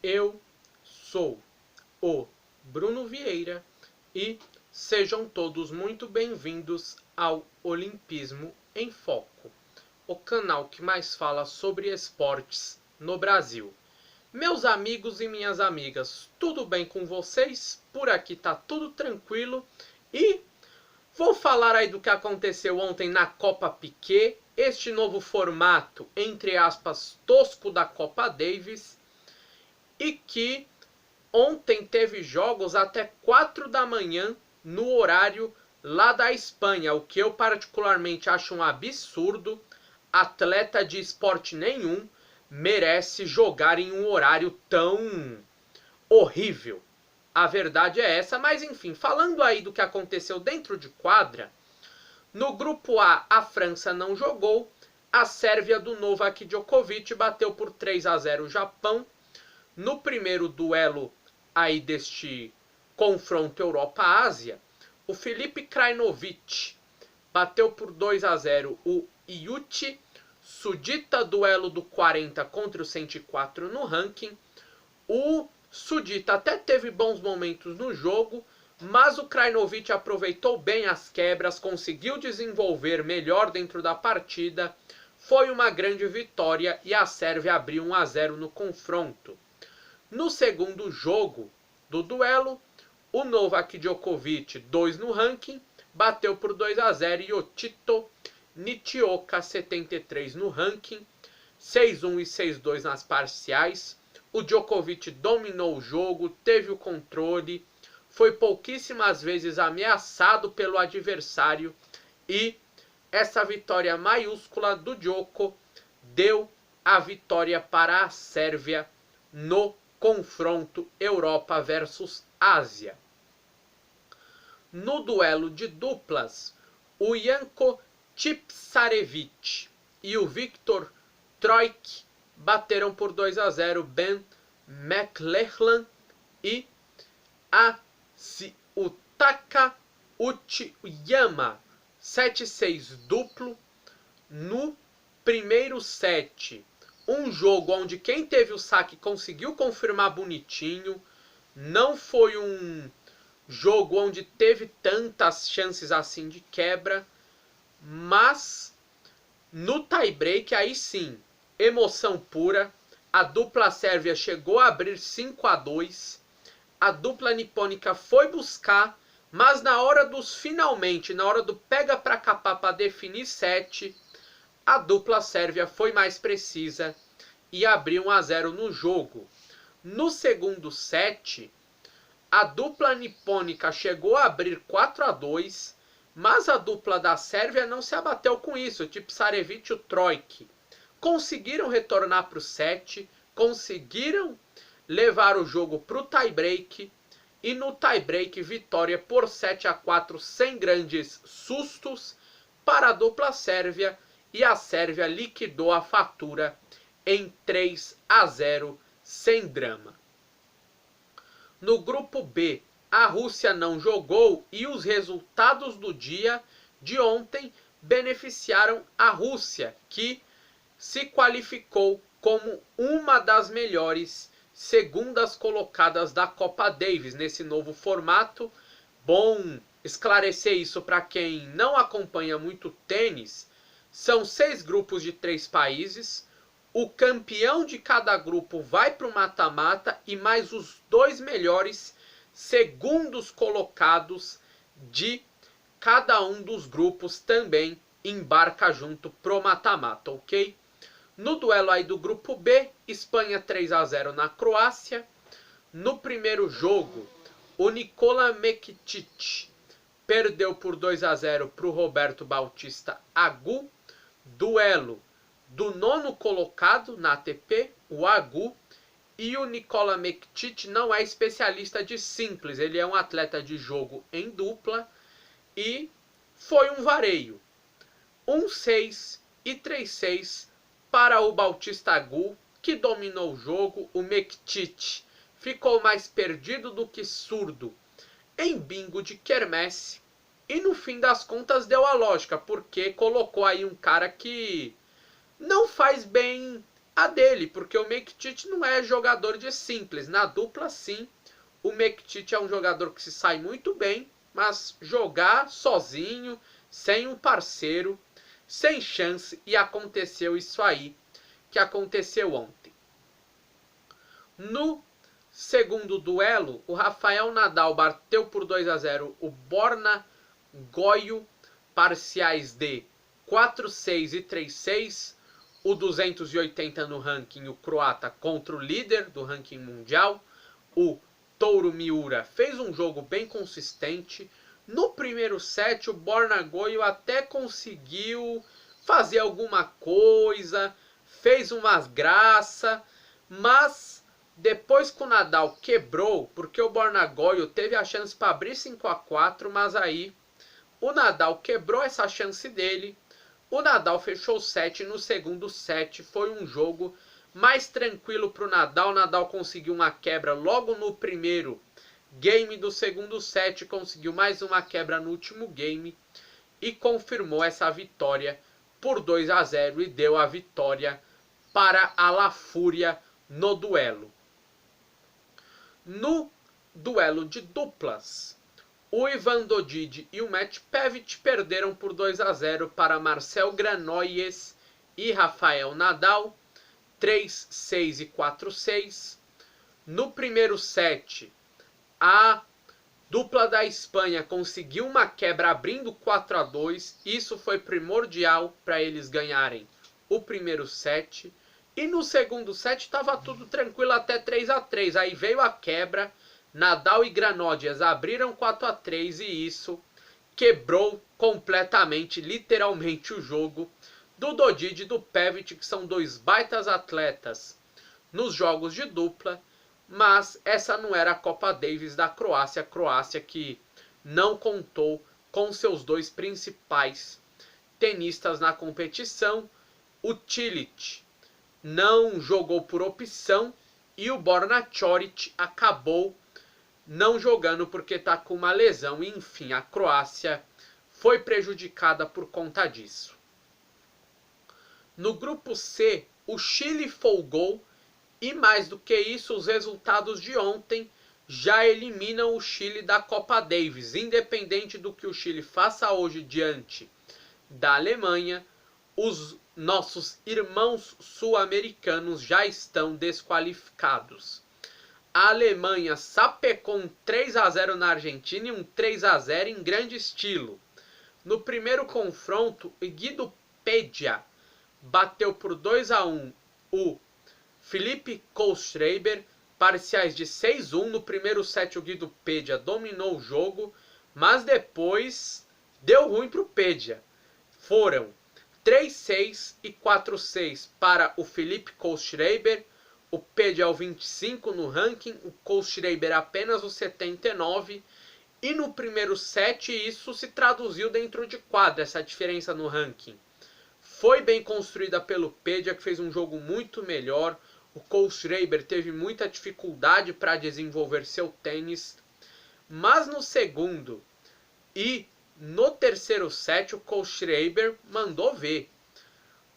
Eu sou o Bruno Vieira e sejam todos muito bem-vindos ao Olimpismo em Foco, o canal que mais fala sobre esportes no Brasil. Meus amigos e minhas amigas, tudo bem com vocês? Por aqui tá tudo tranquilo e vou falar aí do que aconteceu ontem na Copa Piquet, este novo formato, entre aspas, tosco da Copa Davis, e que ontem teve jogos até 4 da manhã no horário lá da Espanha, o que eu particularmente acho um absurdo. Atleta de esporte nenhum merece jogar em um horário tão horrível. A verdade é essa, mas enfim, falando aí do que aconteceu dentro de quadra, no grupo A, a França não jogou, a Sérvia do Novak Djokovic bateu por 3-0 o Japão. No primeiro duelo aí deste confronto Europa-Ásia, o Filipe Krajinovic bateu por 2-0 o Yuti Sudita, duelo do 40 contra o 104 no ranking. O Sudita até teve bons momentos no jogo, mas o Krajinovic aproveitou bem as quebras, conseguiu desenvolver melhor dentro da partida. Foi uma grande vitória e a Sérvia abriu 1-0 no confronto. No segundo jogo do duelo, o Novak Djokovic, 2 no ranking, bateu por 2-0 e o Tito Nishioka, 73 no ranking, 6-1 e 6-2 nas parciais. O Djokovic dominou o jogo, teve o controle, foi pouquíssimas vezes ameaçado pelo adversário e essa vitória maiúscula do Djoko deu a vitória para a Sérvia no confronto Europa versus Ásia. No duelo de duplas, o Janko Tipsarevic e o Viktor Troicki bateram por 2-0 Ben McLachlan e Utaka Uchiyama, 7-6 duplo. No primeiro set, um jogo onde quem teve o saque conseguiu confirmar bonitinho. Não foi um jogo onde teve tantas chances assim de quebra, mas no tie-break aí sim, emoção pura. A dupla sérvia chegou a abrir 5-2. A dupla nipônica foi buscar, mas na hora dos finalmente, na hora do pega pra capar para definir set, a dupla sérvia foi mais precisa e abriu 1-0 no jogo. No segundo set, a dupla nipônica chegou a abrir 4-2, mas a dupla da Sérvia não se abateu com isso. O Tipsarevic e o Troicki conseguiram retornar para o set, conseguiram levar o jogo para o tie-break, e no tie-break vitória por 7-4 sem grandes sustos para a dupla sérvia, e a Sérvia liquidou a fatura em 3-0 sem drama. No grupo B, a Rússia não jogou e os resultados do dia de ontem beneficiaram a Rússia, que se qualificou como uma das melhores segundas colocadas da Copa Davis nesse novo formato. Bom esclarecer isso para quem não acompanha muito tênis. São 6 grupos de 3 países. O campeão de cada grupo vai para o mata-mata e mais os 2 melhores segundos colocados de cada um dos grupos também embarca junto pro mata-mata, ok? No duelo aí do grupo B, Espanha 3-0 na Croácia. No primeiro jogo, o Nikola Mektic perdeu por 2-0 para o Roberto Bautista Agut. Duelo do 9º colocado na ATP, o Agut, e o Nikola Mektic não é especialista de simples, ele é um atleta de jogo em dupla, e foi um vareio. 1-6 e 3-6 para o Bautista Agut, que dominou o jogo. O Mektic ficou mais perdido do que surdo em bingo de quermesse, e no fim das contas deu a lógica, porque colocou aí um cara que não faz bem a dele, porque o Mektic não é jogador de simples. Na dupla, sim, o Mektic é um jogador que se sai muito bem, mas jogar sozinho, sem um parceiro, sem chance, e aconteceu isso aí que aconteceu ontem. No segundo duelo, o Rafael Nadal bateu por 2-0 o Borna Goio, parciais de 4-6 e 3-6. O 280 no ranking, o croata, contra o líder do ranking mundial, o Touro Miura, fez um jogo bem consistente. No primeiro set, o Borna Goio até conseguiu fazer alguma coisa, fez umas graça, mas depois que o Nadal quebrou, porque o Borna Goio teve a chance para abrir 5-4, mas aí o Nadal quebrou essa chance dele. O Nadal fechou o set. No segundo set foi um jogo mais tranquilo para o Nadal. O Nadal conseguiu uma quebra logo no primeiro game do segundo set, conseguiu mais uma quebra no último game e confirmou essa vitória por 2-0 e deu a vitória para a La Fúria no duelo. No duelo de duplas, o Ivan Dodid e o Matt Pavic perderam por 2-0 para Marcel Granollers e Rafael Nadal, 3-6 e 4-6. No primeiro set, a dupla da Espanha conseguiu uma quebra abrindo 4-2. Isso foi primordial para eles ganharem o primeiro set. E no segundo set estava tudo tranquilo até 3-3. Aí veio a quebra. Nadal e Granollers abriram 4-3 e isso quebrou completamente, literalmente, o jogo do Dodid e do Pavic, que são dois baitas atletas nos jogos de dupla, mas essa não era a Copa Davis da Croácia, a Croácia que não contou com seus dois principais tenistas na competição. O Cilic não jogou por opção e o Borna Coric acabou não jogando porque está com uma lesão. E, enfim, a Croácia foi prejudicada por conta disso. No grupo C, o Chile folgou e, mais do que isso, os resultados de ontem já eliminam o Chile da Copa Davis. Independente do que o Chile faça hoje diante da Alemanha, os nossos irmãos sul-americanos já estão desqualificados. A Alemanha sapecou um 3-0 na Argentina e um 3-0 em grande estilo. No primeiro confronto, Guido Pedia bateu por 2-1 o Felipe Kohlschreiber, parciais de 6-1. No primeiro set, o Guido Pedia dominou o jogo, mas depois deu ruim para o Pedia. Foram 3-6 e 4-6 para o Felipe Kohlschreiber. O Pedia é o 25 no ranking, o Kohlschreiber apenas o 79. E no primeiro set isso se traduziu dentro de quadra, essa diferença no ranking. Foi bem construída pelo Pedia, que fez um jogo muito melhor. O Kohlschreiber teve muita dificuldade para desenvolver seu tênis. Mas no segundo e no terceiro set, o Kohlschreiber mandou ver.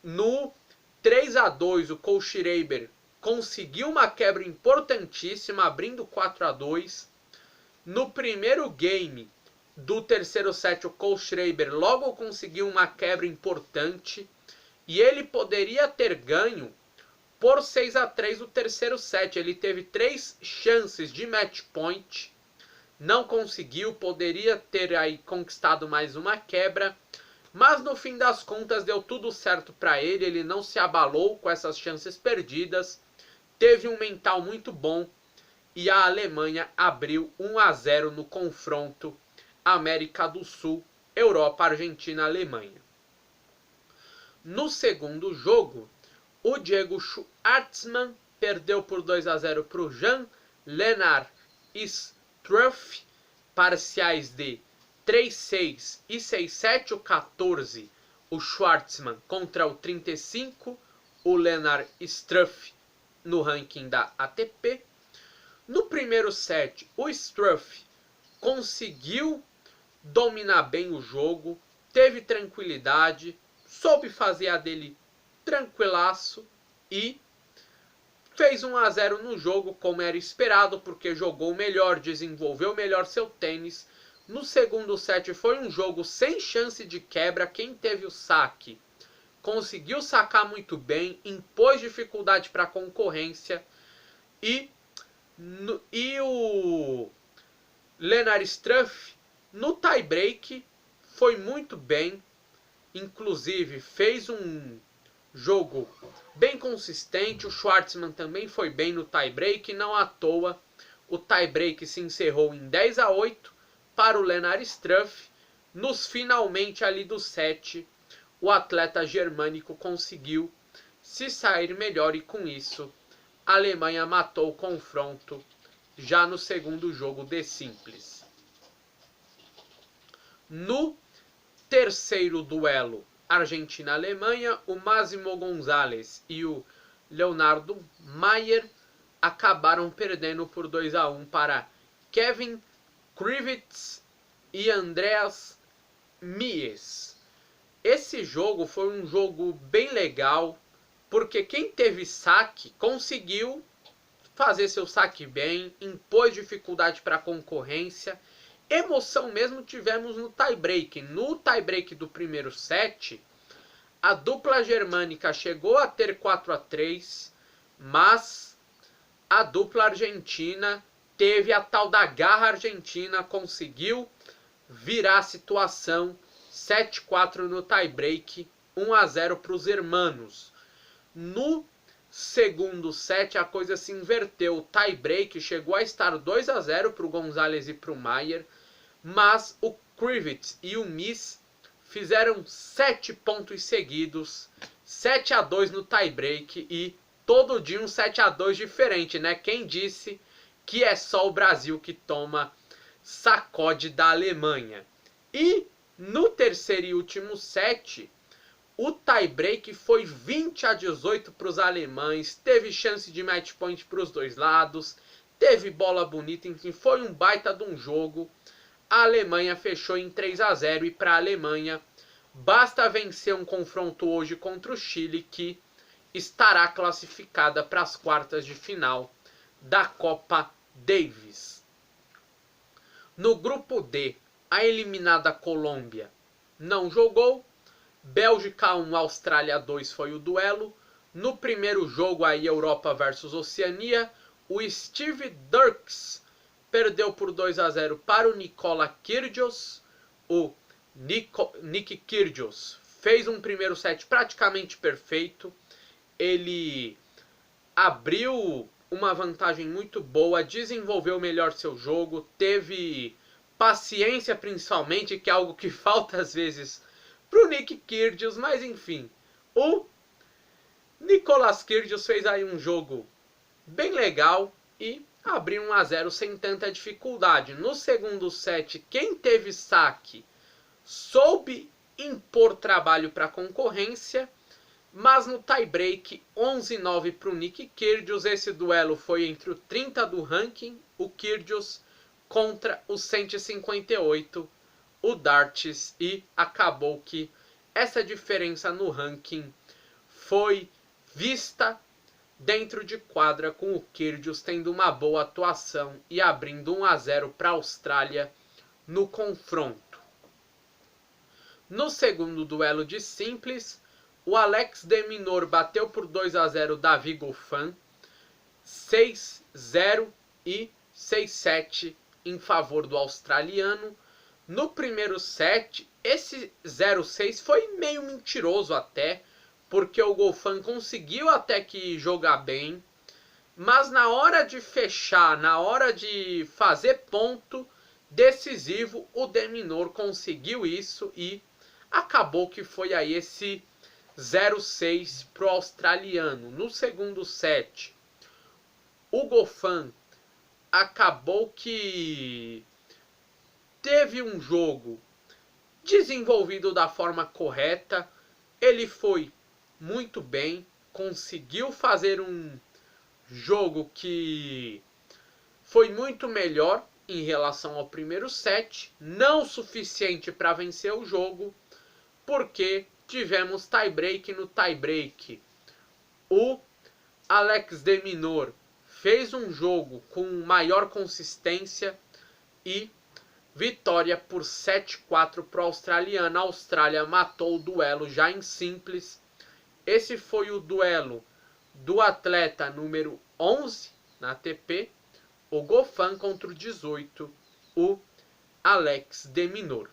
No 3-2, o Kohlschreiber conseguiu uma quebra importantíssima, abrindo 4-2. No primeiro game do terceiro set, o Kohlschreiber logo conseguiu uma quebra importante. E ele poderia ter ganho por 6-3 o terceiro set. Ele teve 3 chances de match point. Não conseguiu, poderia ter aí conquistado mais uma quebra. Mas no fim das contas deu tudo certo para ele. Ele não se abalou com essas chances perdidas. Teve um mental muito bom. E a Alemanha abriu 1-0 no confronto América do Sul, Europa, Argentina, Alemanha. No segundo jogo, o Diego Schwartzman perdeu por 2-0 para o Jan-Lennard Struff, parciais de 3-6 e 6-7. O 14, o Schwartzman contra o 35, o Lennard Struff no ranking da ATP. No primeiro set, o Struff conseguiu dominar bem o jogo, teve tranquilidade, soube fazer a dele tranquilaço e fez 1 a 0 no jogo, como era esperado, porque jogou melhor, desenvolveu melhor seu tênis. No segundo set foi um jogo sem chance de quebra. Quem teve o saque conseguiu sacar muito bem, impôs dificuldade para a concorrência. E o Lennard Struff, no tie-break, foi muito bem. Inclusive, fez um jogo bem consistente. O Schwartzman também foi bem no tie-break. Não à toa, o tie-break se encerrou em 10 a 8 para o Lennard Struff. Nos finalmente ali do set, o atleta germânico conseguiu se sair melhor e com isso a Alemanha matou o confronto já no segundo jogo de simples. No terceiro duelo Argentina-Alemanha, o Máximo Gonzalez e o Leonardo Mayer acabaram perdendo por 2 a 1 para Kevin Krivets e Andreas Mies. Esse jogo foi um jogo bem legal, porque quem teve saque conseguiu fazer seu saque bem, impôs dificuldade para a concorrência. Emoção mesmo tivemos no tie-break. No tie-break do primeiro set, a dupla germânica chegou a ter 4 a 3, mas a dupla argentina teve a tal da garra argentina, conseguiu virar a situação. 7-4 no tie-break, 1 a 0 para os hermanos. No segundo set a coisa se inverteu. O tie-break chegou a estar 2 a 0 para o Gonzalez e para o Mayer, mas o Krivets e o Mies fizeram 7 pontos seguidos, 7 a 2 no tie-break, e todo dia um 7 a 2 diferente, né? Quem disse que é só o Brasil que toma sacode da Alemanha? E no terceiro e último set, o tie-break foi 20 a 18 para os alemães. Teve chance de match point para os dois lados, teve bola bonita, enfim, foi um baita de um jogo. A Alemanha fechou em 3 a 0 e para a Alemanha basta vencer um confronto hoje contra o Chile, que estará classificada para as quartas de final da Copa Davis. No grupo D, a eliminada Colômbia não jogou. Bélgica 1, Austrália 2 foi o duelo. No primeiro jogo, aí, Europa versus Oceania, o Steve Dirks perdeu por 2 a 0 para o Nikola Kyrgios. O Nick Kyrgios fez um primeiro set praticamente perfeito. Ele abriu uma vantagem muito boa, desenvolveu melhor seu jogo, teve paciência principalmente, que é algo que falta às vezes pro Nick Kyrgios, mas enfim, o Nicolas Kyrgios fez aí um jogo bem legal e abriu 1 a 0 sem tanta dificuldade. No segundo set, quem teve saque soube impor trabalho para a concorrência, mas no tie-break 11-9 para o Nick Kyrgios. Esse duelo foi entre o 30 do ranking, o Kyrgios, contra o 158, o Dartes, e acabou que essa diferença no ranking foi vista dentro de quadra, com o Kyrgios tendo uma boa atuação e abrindo 1 a 0 para a Austrália no confronto. No segundo duelo de simples, o Alex de Minaur bateu por 2 a 0 Davi Goffin, 6-0 e 6-7 em favor do australiano. No primeiro set, esse 0-6 foi meio mentiroso até, porque o Goffin conseguiu até que jogar bem, mas na hora de fechar, na hora de fazer ponto decisivo, o de Minaur conseguiu isso e acabou que foi aí esse 0-6 para o australiano. No segundo set, o Goffin acabou que teve um jogo desenvolvido da forma correta. Ele foi muito bem, conseguiu fazer um jogo que foi muito melhor em relação ao primeiro set, não o suficiente para vencer o jogo, porque tivemos tie-break. No tie-break, o Alex de Minaur fez um jogo com maior consistência e vitória por 7-4 para o australiano. A Austrália matou o duelo já em simples. Esse foi o duelo do atleta número 11 na ATP, o Goffin, contra o 18, o Alex de Minaur.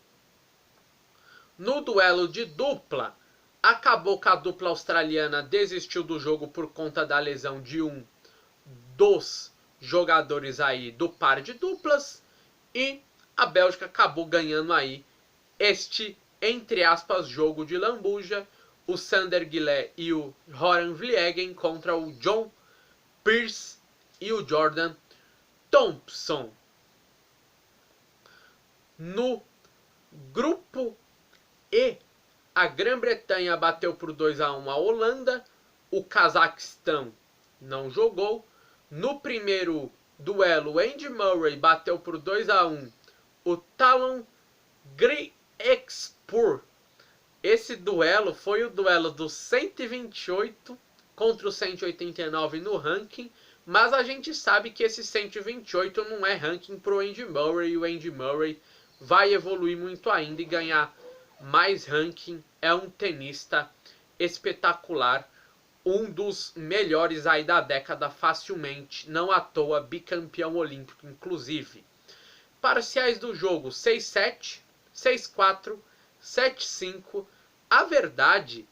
No duelo de dupla, acabou que a dupla australiana desistiu do jogo por conta da lesão de um dos jogadores aí do par de duplas, e a Bélgica acabou ganhando aí este, entre aspas, jogo de lambuja. O Sander Gillet e o Horan Vliegen contra o John Peers e o Jordan Thompson. No grupo E, a Grã-Bretanha bateu por 2-1 a Holanda. O Cazaquistão não jogou. No primeiro duelo, Andy Murray bateu por 2-1 o Talon Griekspor. Esse duelo foi o duelo do 128 contra o 189 no ranking, mas a gente sabe que esse 128 não é ranking para o Andy Murray, e o Andy Murray vai evoluir muito ainda e ganhar mais ranking. É um tenista espetacular, um dos melhores aí da década facilmente, não à toa bicampeão olímpico inclusive. Parciais do jogo: 6-7, 6-4, 7-5. A verdade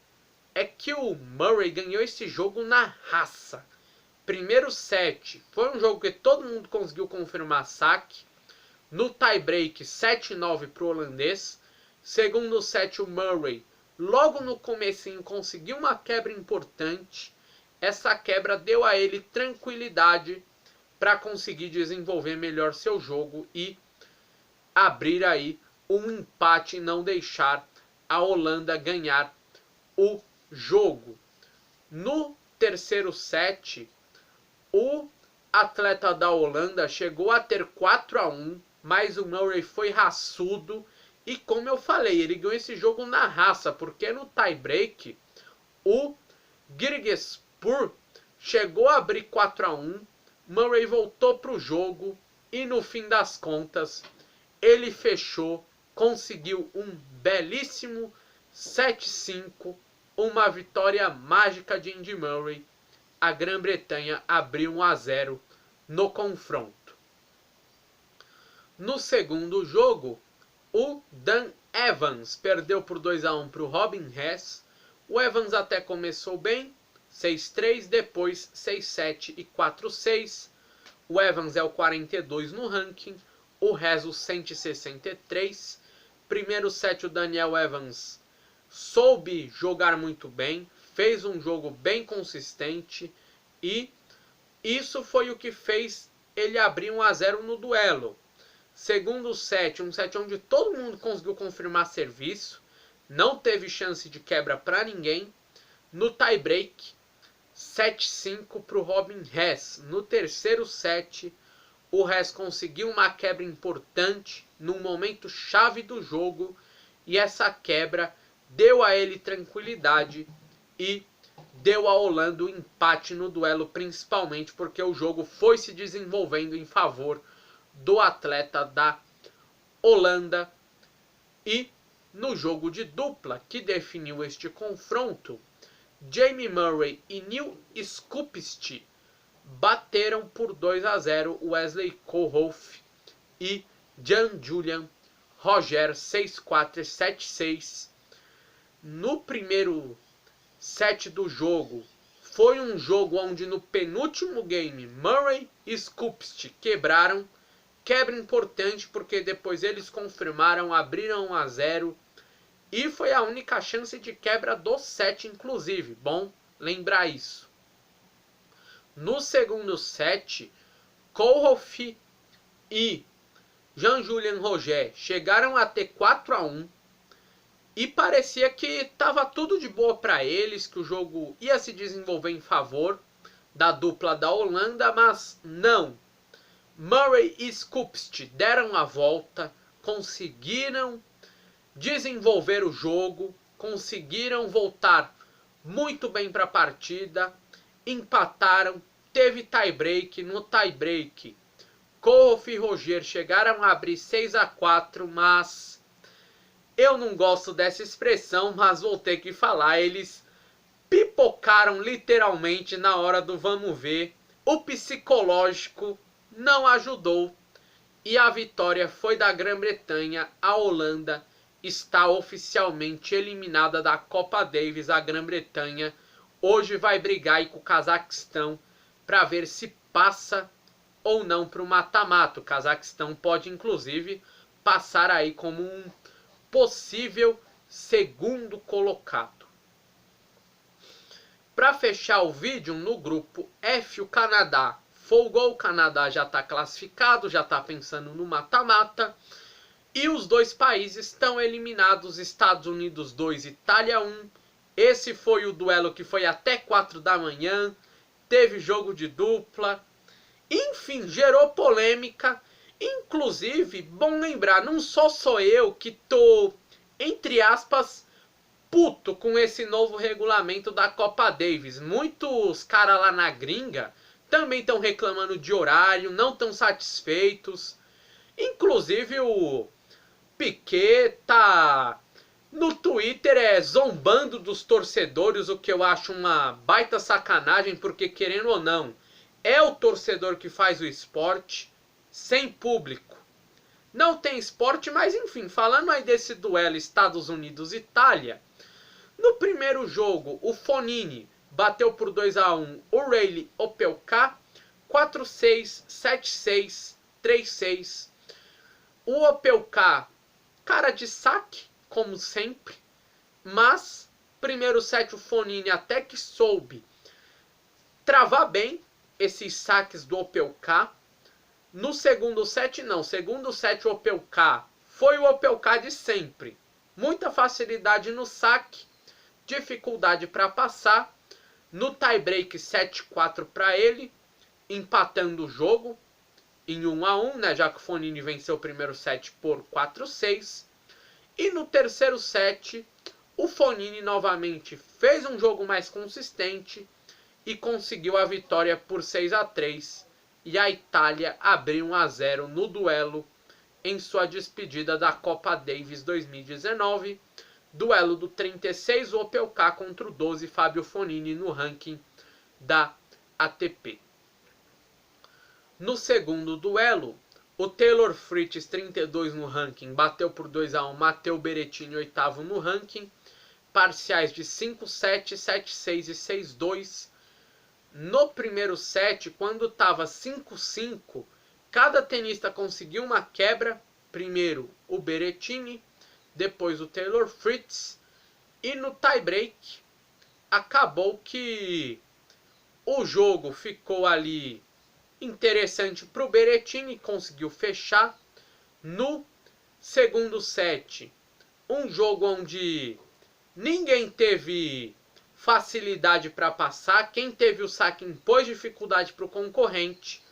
é que o Murray ganhou esse jogo na raça. Primeiro set foi um jogo que todo mundo conseguiu confirmar saque. No tie-break, 7-9 para o holandês. Segundo set, o Murray, logo no comecinho, conseguiu uma quebra importante. Essa quebra deu a ele tranquilidade para conseguir desenvolver melhor seu jogo e abrir aí um empate e não deixar a Holanda ganhar o jogo. No terceiro set, o atleta da Holanda chegou a ter 4-1, mas o Murray foi raçudo e, como eu falei, ele ganhou esse jogo na raça, porque no tie-break o Griekspor chegou a abrir 4-1, Murray voltou para o jogo e, no fim das contas, ele fechou, conseguiu um belíssimo 7-5, uma vitória mágica de Andy Murray. A Grã-Bretanha abriu 1-0 no confronto. No segundo jogo, o Dan Evans perdeu por 2-1 para o Robin Haas. O Evans até começou bem, 6-3, depois 6-7 e 4-6. O Evans é o 42 no ranking, o Haas o 163. Primeiro set, o Daniel Evans soube jogar muito bem, fez um jogo bem consistente e isso foi o que fez ele abrir 1-0 no duelo. Segundo set, um set onde todo mundo conseguiu confirmar serviço, não teve chance de quebra para ninguém. No tie-break, 7-5 para o Robin Haas. No terceiro set, o Haas conseguiu uma quebra importante num momento chave do jogo e essa quebra deu a ele tranquilidade e deu a Holanda o empate no duelo, principalmente porque o jogo foi se desenvolvendo em favor do atleta da Holanda. E no jogo de dupla que definiu este confronto, Jamie Murray e Neil Skupski bateram por 2-0 Wesley Koolhof e Jan-Julian Rojer, 6-4 e 7-6. No primeiro set do jogo, foi um jogo onde no penúltimo game Murray e Skupski quebraram. Quebra importante porque depois eles confirmaram, abriram 1-0 e foi a única chance de quebra do set, inclusive. Bom lembrar isso. No segundo set, Koolhof e Jan-Julian Rojer chegaram a ter 4-1 e parecia que estava tudo de boa para eles, que o jogo ia se desenvolver em favor da dupla da Holanda, mas não. Murray e Skupski deram a volta, conseguiram desenvolver o jogo, conseguiram voltar muito bem para a partida empataram, teve tie-break, no tie-break Koolhof e Roger chegaram a abrir 6-4, mas eu não gosto dessa expressão, mas vou ter que falar, eles pipocaram literalmente na hora do vamos ver, o psicológico não ajudou e a vitória foi da Grã-Bretanha. A Holanda está oficialmente eliminada da Copa Davis. A Grã-Bretanha hoje vai brigar aí com o Cazaquistão para ver se passa ou não para o mata-mata. O Cazaquistão pode inclusive passar aí como um possível segundo colocado. Para fechar o vídeo, no grupo F, o Canadá folgou. O Canadá já está classificado, já está pensando no mata-mata. E os dois países estão eliminados, Estados Unidos 2, Itália 1. Esse foi o duelo que foi até 4 da manhã. Teve jogo de dupla. Enfim, gerou polêmica. Inclusive, bom lembrar, não sou eu que tô, entre aspas, puto com esse novo regulamento da Copa Davis. Muitos caras lá na gringa também estão reclamando de horário, não estão satisfeitos. Inclusive o Piquet tá no Twitter zombando dos torcedores, o que eu acho uma baita sacanagem, porque querendo ou não, é o torcedor que faz o esporte. Sem público não tem esporte. Mas enfim, falando aí desse duelo Estados Unidos-Itália, no primeiro jogo o Fognini bateu por 2-1 o Reilly Opelka, 4-6, 7-6, 3-6. O Opelka, cara de saque, como sempre, mas primeiro set o Fognini até que soube travar bem esses saques do Opelka. No segundo set não, segundo set o Opelka foi o Opelka de sempre. Muita facilidade no saque, dificuldade para passar. No tie-break 7-4 para ele, empatando o jogo em 1-1, né, já que o Fognini venceu o primeiro set por 4-6. E no terceiro set, o Fognini novamente fez um jogo mais consistente e conseguiu a vitória por 6-3. E a Itália abriu 1-0 no duelo em sua despedida da Copa Davis 2019. Duelo do 36, o Opelka contra o 12, Fabio Fognini, no ranking da ATP. No segundo duelo, o Taylor Fritz, 32 no ranking, bateu por 2-1 Matteo Berrettini, oitavo no ranking. Parciais de 5-7, 7-6 e 6-2. No primeiro set, quando estava 5-5, cada tenista conseguiu uma quebra. Primeiro o Berrettini, depois o Taylor Fritz. E no tie-break, acabou que o jogo ficou ali interessante para o Berrettini, conseguiu fechar. No segundo set, um jogo onde ninguém teve facilidade para passar. Quem teve o saque impôs dificuldade para o concorrente.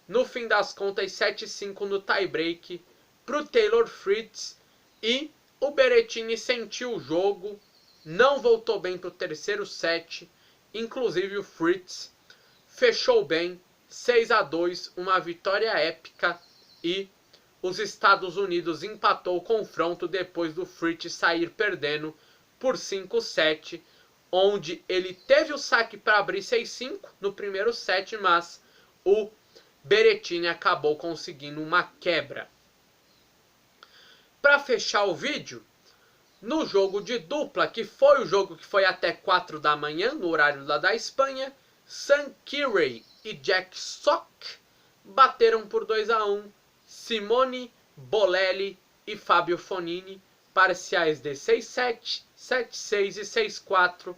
No fim das contas, 7-5 no tie-break para o Taylor Fritz. E o Berrettini sentiu o jogo, não voltou bem para o terceiro set. Inclusive o Fritz fechou bem, 6-2, uma vitória épica. E os Estados Unidos empatou o confronto depois do Fritz sair perdendo por 5-7. Onde ele teve o saque para abrir 6-5 no primeiro set, mas o Berrettini acabou conseguindo uma quebra. Para fechar o vídeo, no jogo de dupla, que foi o jogo que foi até 4 da manhã, no horário lá da Espanha, Sam Querrey e Jack Sock bateram por 2-1 Simone Bolelli e Fabio Fognini, parciais de 6-7, 7-6 e 6-4.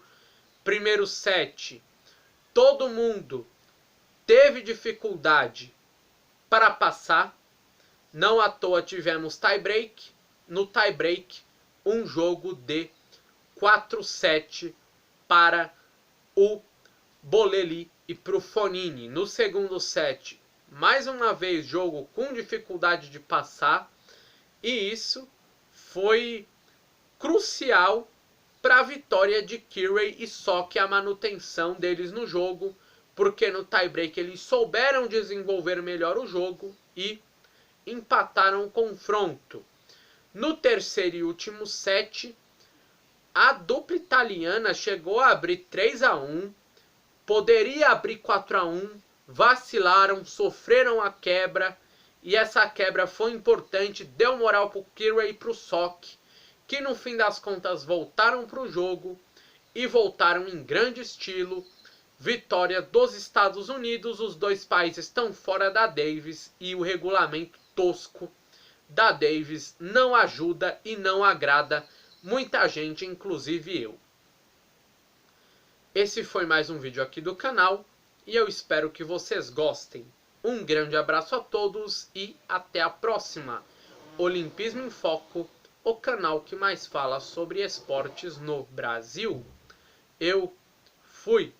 Primeiro set, todo mundo teve dificuldade para passar. Não à toa tivemos tie-break. No tie-break, um jogo de 4-7 para o Bolelli e para o Fognini. No segundo set, mais uma vez, jogo com dificuldade de passar. E isso foi crucial para a vitória de Querrey e Sock, a manutenção deles no jogo. porque no tie-break eles souberam desenvolver melhor o jogo e empataram o confronto. No terceiro e último set, a dupla italiana chegou a abrir 3-1, poderia abrir 4-1, vacilaram, sofreram a quebra, e essa quebra foi importante, deu moral para o Kirui e para o Sock, que no fim das contas voltaram para o jogo e voltaram em grande estilo. Vitória dos Estados Unidos, os dois países estão fora da Davis e o regulamento tosco da Davis não ajuda e não agrada muita gente, inclusive eu. Esse foi mais um vídeo aqui do canal e eu espero que vocês gostem. Um grande abraço a todos e até a próxima. Olimpismo em Foco, o canal que mais fala sobre esportes no Brasil. Eu fui!